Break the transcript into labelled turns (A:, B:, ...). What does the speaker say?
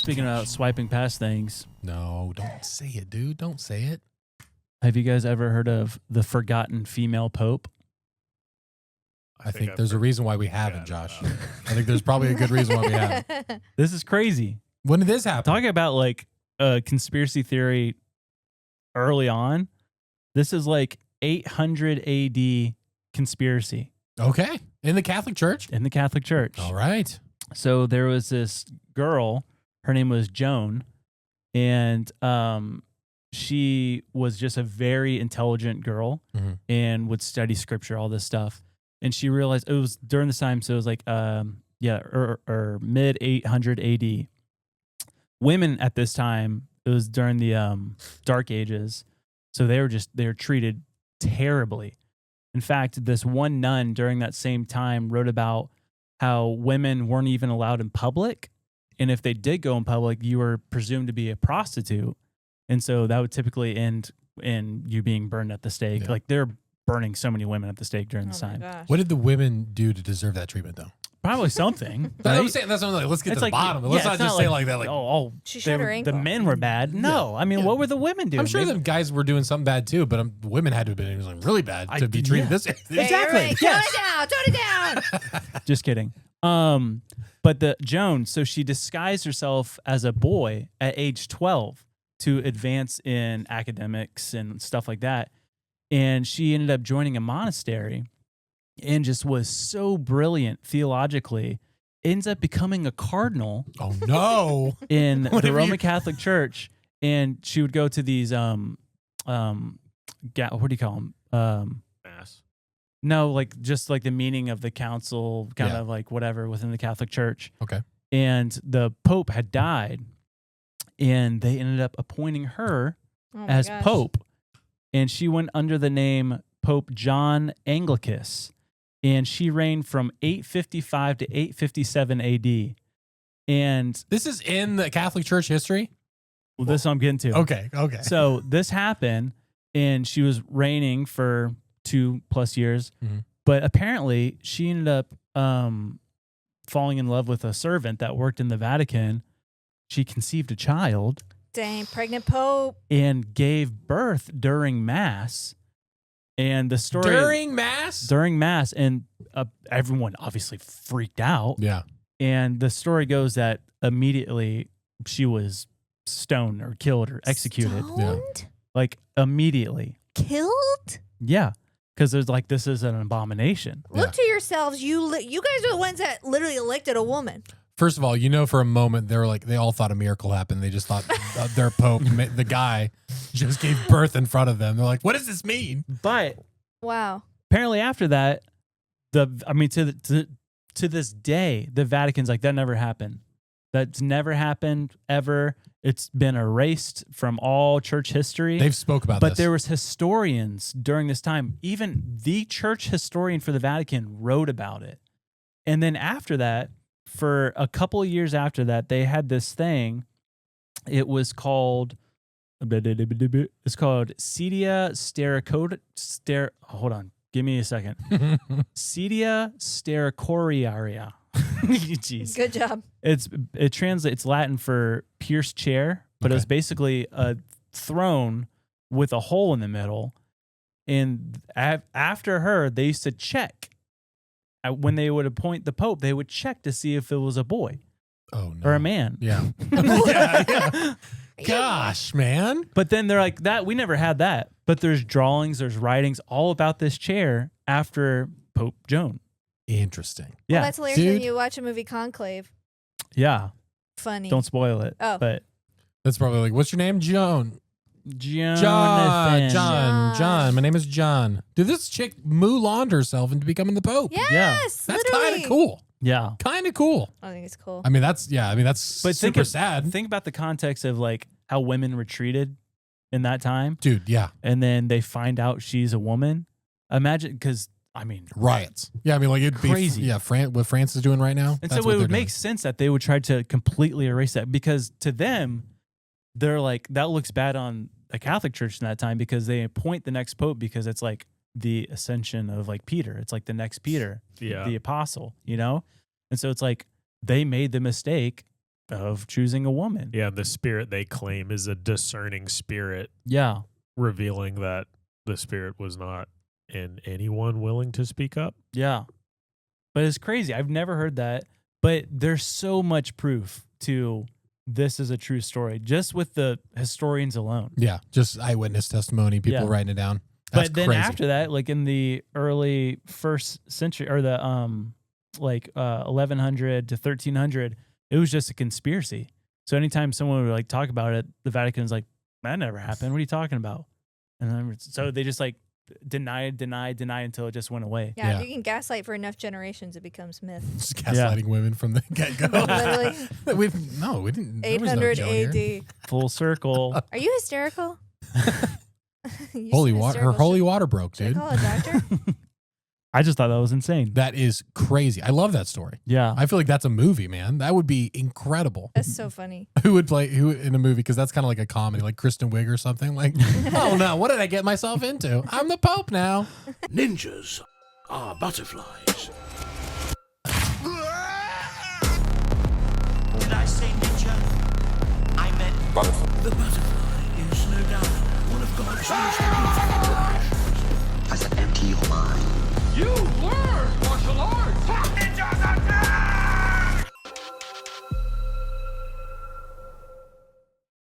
A: Speaking about swiping past things,
B: No, don't say it, dude. Don't say it.
A: have you guys ever heard of the forgotten female pope?
B: I think there's a reason why we haven't, Josh. I think there's probably a good reason why we haven't.
A: This is crazy.
B: When did this happen?
A: Talking about like a conspiracy theory early on, this is like 800 AD conspiracy
B: Okay. In the Catholic Church?
A: in the Catholic Church.
B: All right.
A: So there was this girl, her name was Joan, and she was just a very intelligent girl and would study scripture, all this stuff. And she realized it was during this time, so it was like mid 800 AD. Women at this time, it was during the Dark Ages, so they were treated terribly. In fact, this one nun during that same time wrote about how women weren't even allowed in public, and if they did go in public, you were presumed to be a prostitute, and so that would typically end in you being burned at the stake.
B: Yeah.
A: Like they're burning so many women at the stake during this time.
C: Gosh.
B: What did the women do to deserve that treatment, though?
A: Probably something.
B: That's what I'm saying. That's what I'm like. Let's get
A: It's
B: to the
A: like,
B: bottom.
A: yeah,
B: Let's
A: it's
B: not just say like that. Like,
C: She showed her
A: the
C: ankle.
A: men were bad. No, I mean, what were the women doing?
B: I'm sure
A: They-
B: the guys were doing something bad too, but the women had to have been like really bad to be treated this.
A: Exactly.
C: Right.
A: Yes.
C: Tone it down.
A: Just kidding. But the Joan, so she disguised herself as a boy at age 12 to advance in academics and stuff like that. And she ended up joining a monastery and just was so brilliant theologically, ends up becoming a cardinal
B: Oh no!
A: in the
B: Whatever
A: Roman
B: you-
A: Catholic Church. And she would go to these, what do you call them?
D: Mass.
A: No, like just like the meaning of the council, kind
B: Yeah.
A: of like whatever within the Catholic Church.
B: Okay.
A: And the Pope had died, and they ended up appointing her
C: Oh my
A: as
C: gosh.
A: Pope. And she went under the name Pope John Anglicus. And she reigned from 855 to 857 AD. And
B: This is in the Catholic Church history.
A: well, this I'm getting to.
B: Okay. Okay.
A: So this happened, and she was reigning for 2+ years.
B: Mhm.
A: But apparently, she ended up falling in love with a servant that worked in the Vatican. She conceived a child
C: Dang, pregnant Pope.
A: and gave birth during Mass. And the story
B: During Mass.
A: and everyone obviously freaked out.
B: Yeah.
A: And the story goes that immediately she was stoned or killed or executed.
C: Stoned?
A: Like immediately.
C: Killed?
A: Yeah. Because there's like, this is an abomination.
C: Look to yourselves. You guys are the ones that literally elected a woman.
B: First of all, for a moment they were like they all thought a miracle happened. They just thought their Pope, the guy, just gave birth in front of them. They're like, "What does this mean?"
A: But
C: Wow.
A: apparently after that, to this day, the Vatican's like, that never happened. That's never happened ever. It's been erased from all church history.
B: They've spoke about
A: But
B: this.
A: there was historians during this time. Even the church historian for the Vatican wrote about it. And then after that, for a couple of years after that, they had this thing. It was called Sedia Steracota. Hold on. Give me a second. Sedia Steracoriaria. Jeez.
C: Good job.
A: It translates Latin for pierced chair, but it was basically a throne with a hole in the middle. And after her, they used to check. When they would appoint the Pope, they would check to see if it was a boy or a man.
B: Yeah. yeah. Gosh, man.
A: But then they're like, that we never had that. But there's drawings, there's writings all about this chair after Pope Joan.
B: Interesting.
A: Yeah.
C: Well, that's hilarious when
B: Dude.
C: you watch a movie Conclave.
A: Yeah.
C: Funny.
A: Don't spoil it.
C: Oh.
A: But
B: That's probably like, what's your name? Joan.
A: Jonathan.
B: John. My name is John. Dude, this chick Mulaned herself into becoming the Pope.
C: Yes,
B: That's
C: literally.
B: kind of cool.
A: Yeah.
B: Kind of cool.
C: I think it's cool.
B: I mean, that's
A: But
B: super sad.
A: Think about the context of like how women were treated in that time.
B: Dude, yeah.
A: And then they find out she's a woman. Imagine, because I mean,
B: Riots. Yeah, I mean, like it'd
A: Crazy.
B: be what France is doing right now.
A: and
B: that's
A: so
B: what
A: it
B: they're
A: would make
B: doing.
A: sense that they would try to completely erase that, because to them, they're like, that looks bad on the Catholic Church in that time, because they appoint the next pope because it's like the ascension of like Peter. It's like the next Peter,
D: Yeah.
A: the apostle, you know? And so it's like they made the mistake of choosing a woman.
D: Yeah, the spirit they claim is a discerning spirit,
A: Yeah.
D: revealing that the spirit was not in anyone willing to speak up.
A: Yeah. But it's crazy. I've never heard that. But there's so much proof to this is a true story, just with the historians alone.
B: Yeah, just eyewitness testimony, people writing it down. That's
A: But then
B: crazy.
A: after that, like in the early 1st century or the 1100 to 1300, it was just a conspiracy. So anytime someone would like talk about it, the Vatican's like, that never happened. What are you talking about? And then, so they just like deny until it just went away.
C: Yeah,
B: Yeah.
C: if you can gaslight for enough generations, it becomes myth.
B: Just gaslighting women from the get-go.
C: Literally.
B: we didn't. There was no
C: 800
B: Joan here.
C: AD.
A: Full circle.
C: Are you hysterical? You
B: Holy
C: seem
B: water. Her
C: hysterical.
B: holy water broke,
C: Should I
B: dude.
C: call a doctor?
A: I just thought that was insane.
B: That is crazy. I love that story.
A: Yeah.
B: I feel like that's a movie, man. That would be incredible.
C: That's so funny.
B: Who would play who in a movie? Because that's kind of like a comedy, like Kristen Wiig or something. Like, oh no, what did I get myself into? I'm the Pope now.
E: Ninjas are butterflies.
F: Did I say ninja? I meant butterfly.
E: The butterfly is no doubt one of God's most beautiful creations.
F: Does it empty your mind?